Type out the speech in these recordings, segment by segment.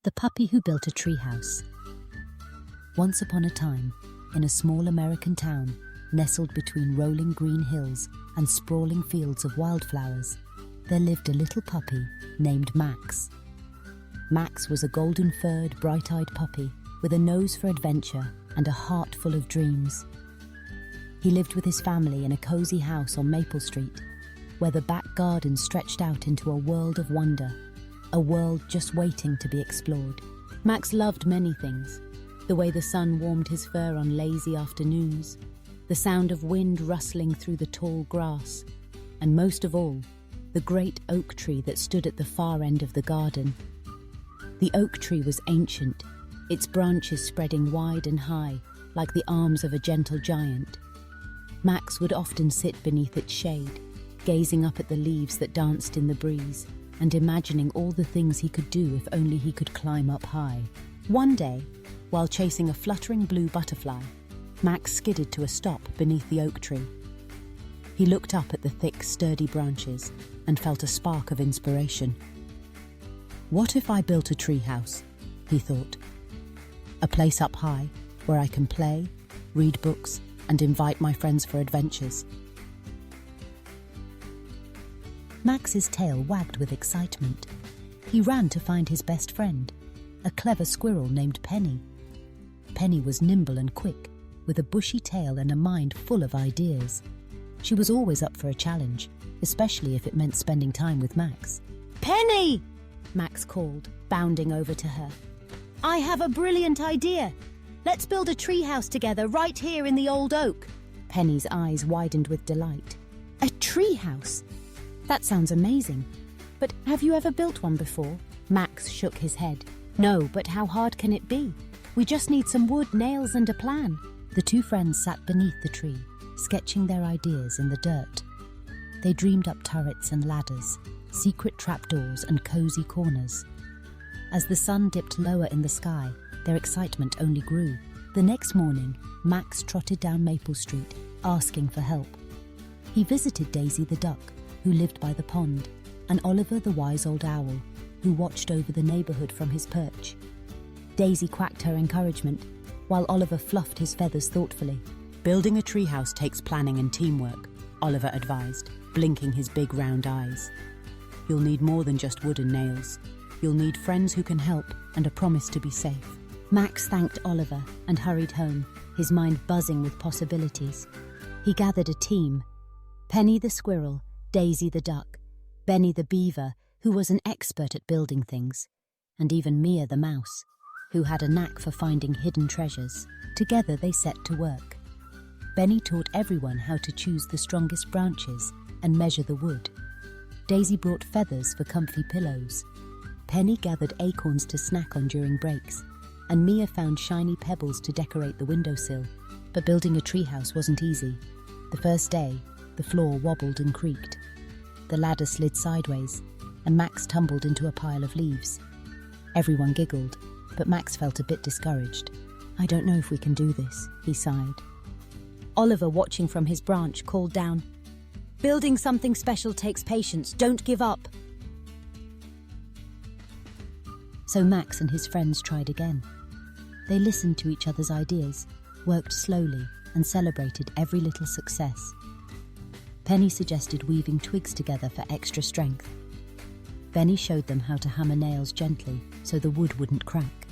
The Puppy Who Built a Treehouse. Once upon a time, in a small American town, nestled between rolling green hills and sprawling fields of wildflowers, there lived a little puppy named Max. Max was a golden-furred, bright-eyed puppy with a nose for adventure and a heart full of dreams. He lived with his family in a cozy house on Maple Street, where the back garden stretched out into a world of wonder, a world just waiting to be explored. Max loved many things: the way the sun warmed his fur on lazy afternoons, the sound of wind rustling through the tall grass, and most of all, the great oak tree that stood at the far end of the garden. The oak tree was ancient, its branches spreading wide and high, like the arms of a gentle giant. Max would often sit beneath its shade, gazing up at the leaves that danced in the breeze, and imagining all the things he could do if only he could climb up high. One day, while chasing a fluttering blue butterfly, Max skidded to a stop beneath the oak tree. He looked up at the thick, sturdy branches and felt a spark of inspiration. What if I built a treehouse? He thought. A place up high where I can play, read books, and invite my friends for adventures. Max's tail wagged with excitement. He ran to find his best friend, a clever squirrel named Penny. Penny was nimble and quick, with a bushy tail and a mind full of ideas. She was always up for a challenge, especially if it meant spending time with Max. "Penny!" Max called, bounding over to her. "I have a brilliant idea! Let's build a treehouse together right here in the old oak." Penny's eyes widened with delight. "A treehouse? That sounds amazing. But have you ever built one before?" Max shook his head. "No, but how hard can it be? We just need some wood, nails, and a plan." The two friends sat beneath the tree, sketching their ideas in the dirt. They dreamed up turrets and ladders, secret trapdoors and cozy corners. As the sun dipped lower in the sky, their excitement only grew. The next morning, Max trotted down Maple Street, asking for help. He visited Daisy the duck, who lived by the pond, and Oliver the wise old owl, who watched over the neighborhood from his perch. Daisy quacked her encouragement, while Oliver fluffed his feathers thoughtfully. "Building a treehouse takes planning and teamwork," Oliver advised, blinking his big round eyes. "You'll need more than just wood and nails. You'll need friends who can help and a promise to be safe." Max thanked Oliver and hurried home, his mind buzzing with possibilities. He gathered a team: Penny the squirrel, Daisy the duck, Benny the beaver, who was an expert at building things, and even Mia the mouse, who had a knack for finding hidden treasures. Together they set to work. Benny taught everyone how to choose the strongest branches and measure the wood. Daisy brought feathers for comfy pillows. Penny gathered acorns to snack on during breaks, and Mia found shiny pebbles to decorate the windowsill. But building a treehouse wasn't easy. The first day, the floor wobbled and creaked. The ladder slid sideways, and Max tumbled into a pile of leaves. Everyone giggled, but Max felt a bit discouraged. "I don't know if we can do this," he sighed. Oliver, watching from his branch, called down, "Building something special takes patience. Don't give up." So Max and his friends tried again. They listened to each other's ideas, worked slowly, and celebrated every little success. Penny suggested weaving twigs together for extra strength. Benny showed them how to hammer nails gently so the wood wouldn't crack.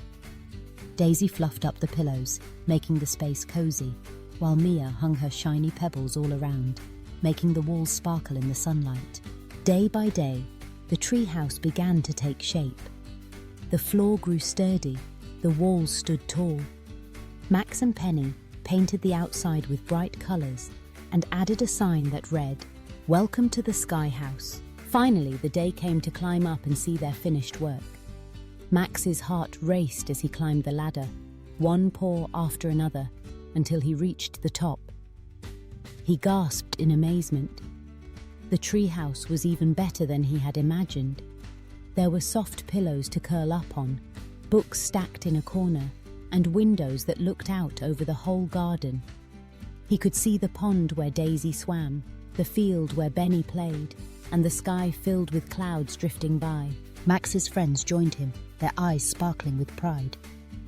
Daisy fluffed up the pillows, making the space cozy, while Mia hung her shiny pebbles all around, making the walls sparkle in the sunlight. Day by day, the treehouse began to take shape. The floor grew sturdy, the walls stood tall. Max and Penny painted the outside with bright colors and added a sign that read, "Welcome to the Sky House." Finally, the day came to climb up and see their finished work. Max's heart raced as he climbed the ladder, one paw after another, until he reached the top. He gasped in amazement. The treehouse was even better than he had imagined. There were soft pillows to curl up on, books stacked in a corner, and windows that looked out over the whole garden. He could see the pond where Daisy swam, the field where Benny played, and the sky filled with clouds drifting by. Max's friends joined him, their eyes sparkling with pride.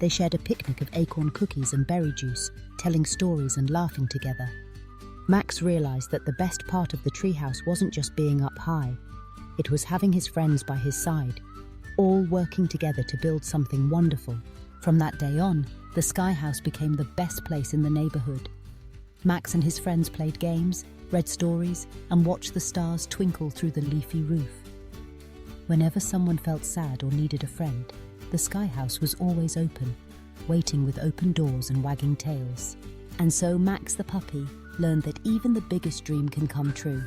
They shared a picnic of acorn cookies and berry juice, telling stories and laughing together. Max realized that the best part of the treehouse wasn't just being up high. It was having his friends by his side, all working together to build something wonderful. From that day on, the Sky House became the best place in the neighborhood. Max and his friends played games, read stories, and watched the stars twinkle through the leafy roof. Whenever someone felt sad or needed a friend, the Sky House was always open, waiting with open doors and wagging tails. And so Max the puppy learned that even the biggest dream can come true.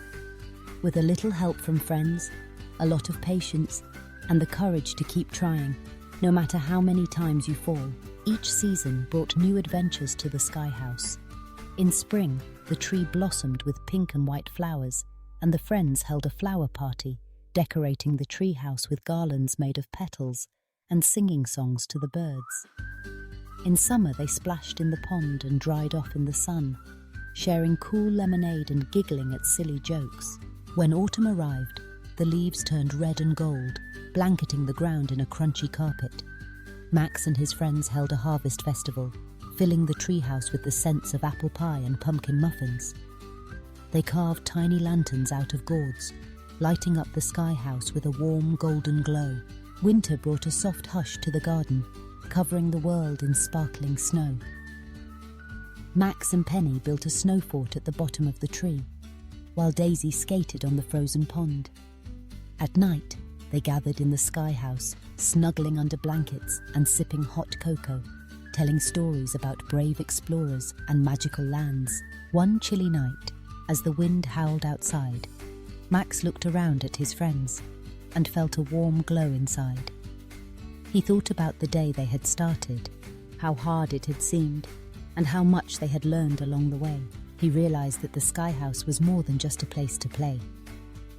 With a little help from friends, a lot of patience, and the courage to keep trying, no matter how many times you fall, each season brought new adventures to the Sky House. In spring, the tree blossomed with pink and white flowers, and the friends held a flower party, decorating the tree house with garlands made of petals and singing songs to the birds. In summer, they splashed in the pond and dried off in the sun, sharing cool lemonade and giggling at silly jokes. When autumn arrived, the leaves turned red and gold, blanketing the ground in a crunchy carpet. Max and his friends held a harvest festival, filling the treehouse with the scents of apple pie and pumpkin muffins. They carved tiny lanterns out of gourds, lighting up the Sky House with a warm golden glow. Winter brought a soft hush to the garden, covering the world in sparkling snow. Max and Penny built a snow fort at the bottom of the tree, while Daisy skated on the frozen pond. At night, they gathered in the Sky House, snuggling under blankets and sipping hot cocoa, telling stories about brave explorers and magical lands. One chilly night, as the wind howled outside, Max looked around at his friends and felt a warm glow inside. He thought about the day they had started, how hard it had seemed, and how much they had learned along the way. He realized that the Sky House was more than just a place to play.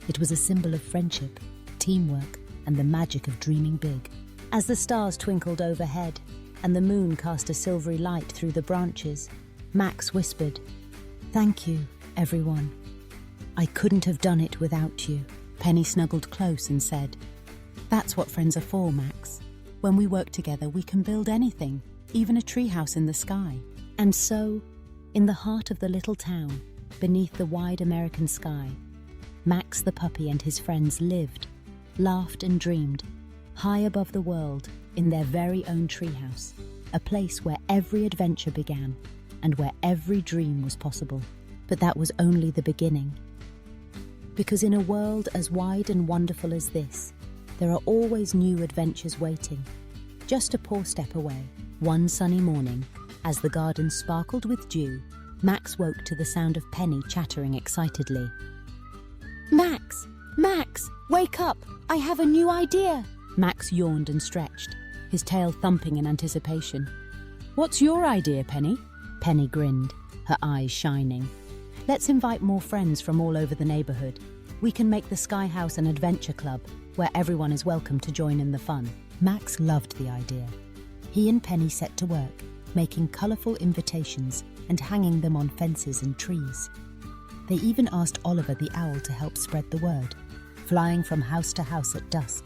It was a symbol of friendship, teamwork, and the magic of dreaming big. As the stars twinkled overhead and the moon cast a silvery light through the branches, Max whispered, "Thank you, everyone. I couldn't have done it without you." Penny snuggled close and said, "That's what friends are for, Max. When we work together, we can build anything, even a treehouse in the sky." And so, in the heart of the little town, beneath the wide American sky, Max the puppy and his friends lived, laughed and dreamed, high above the world, in their very own treehouse, a place where every adventure began and where every dream was possible. But that was only the beginning. Because in a world as wide and wonderful as this, there are always new adventures waiting, just a paw step away. One sunny morning, as the garden sparkled with dew, Max woke to the sound of Penny chattering excitedly. "Max! Max! Wake up! I have a new idea!" Max yawned and stretched, his tail thumping in anticipation. "What's your idea, Penny?" Penny grinned, her eyes shining. "Let's invite more friends from all over the neighborhood. We can make the Sky House an adventure club where everyone is welcome to join in the fun." Max loved the idea. He and Penny set to work, making colorful invitations and hanging them on fences and trees. They even asked Oliver the owl to help spread the word, flying from house to house at dusk,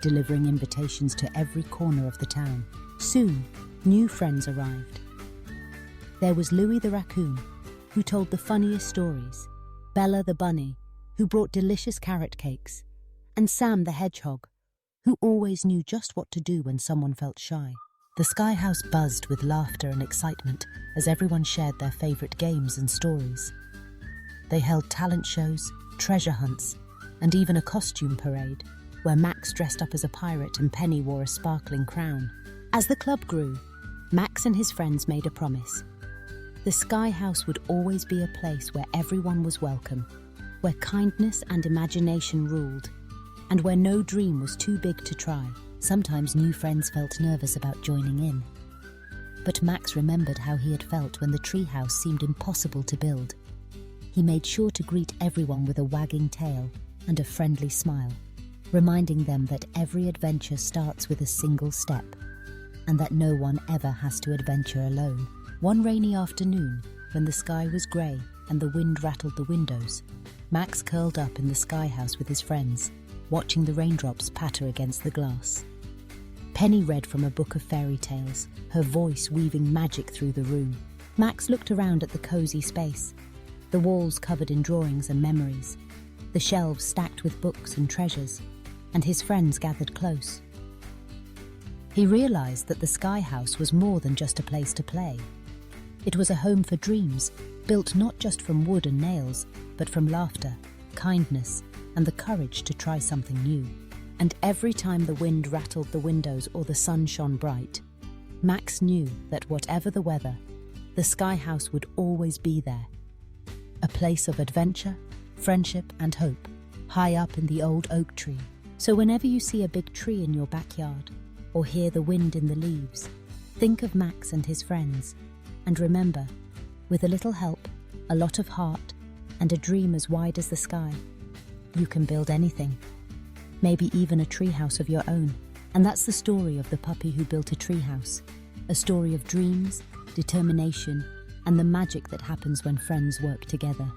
delivering invitations to every corner of the town. Soon, new friends arrived. There was Louie the raccoon, who told the funniest stories, Bella the bunny, who brought delicious carrot cakes, and Sam the hedgehog, who always knew just what to do when someone felt shy. The Sky House buzzed with laughter and excitement as everyone shared their favorite games and stories. They held talent shows, treasure hunts, and even a costume parade, where Max dressed up as a pirate and Penny wore a sparkling crown. As the club grew, Max and his friends made a promise. The Sky House would always be a place where everyone was welcome, where kindness and imagination ruled, and where no dream was too big to try. Sometimes new friends felt nervous about joining in. But Max remembered how he had felt when the treehouse seemed impossible to build. He made sure to greet everyone with a wagging tail and a friendly smile, reminding them that every adventure starts with a single step, and that no one ever has to adventure alone. One rainy afternoon, when the sky was grey and the wind rattled the windows, Max curled up in the Sky House with his friends, watching the raindrops patter against the glass. Penny read from a book of fairy tales, her voice weaving magic through the room. Max looked around at the cozy space, the walls covered in drawings and memories, the shelves stacked with books and treasures, and his friends gathered close. He realized that the Sky House was more than just a place to play. It was a home for dreams, built not just from wood and nails, but from laughter, kindness, and the courage to try something new. And every time the wind rattled the windows or the sun shone bright, Max knew that whatever the weather, the Sky House would always be there. A place of adventure, friendship, and hope, high up in the old oak tree. So whenever you see a big tree in your backyard, or hear the wind in the leaves, think of Max and his friends, and remember, with a little help, a lot of heart, and a dream as wide as the sky, you can build anything. Maybe even a treehouse of your own. And that's the story of the puppy who built a treehouse. A story of dreams, determination, and the magic that happens when friends work together.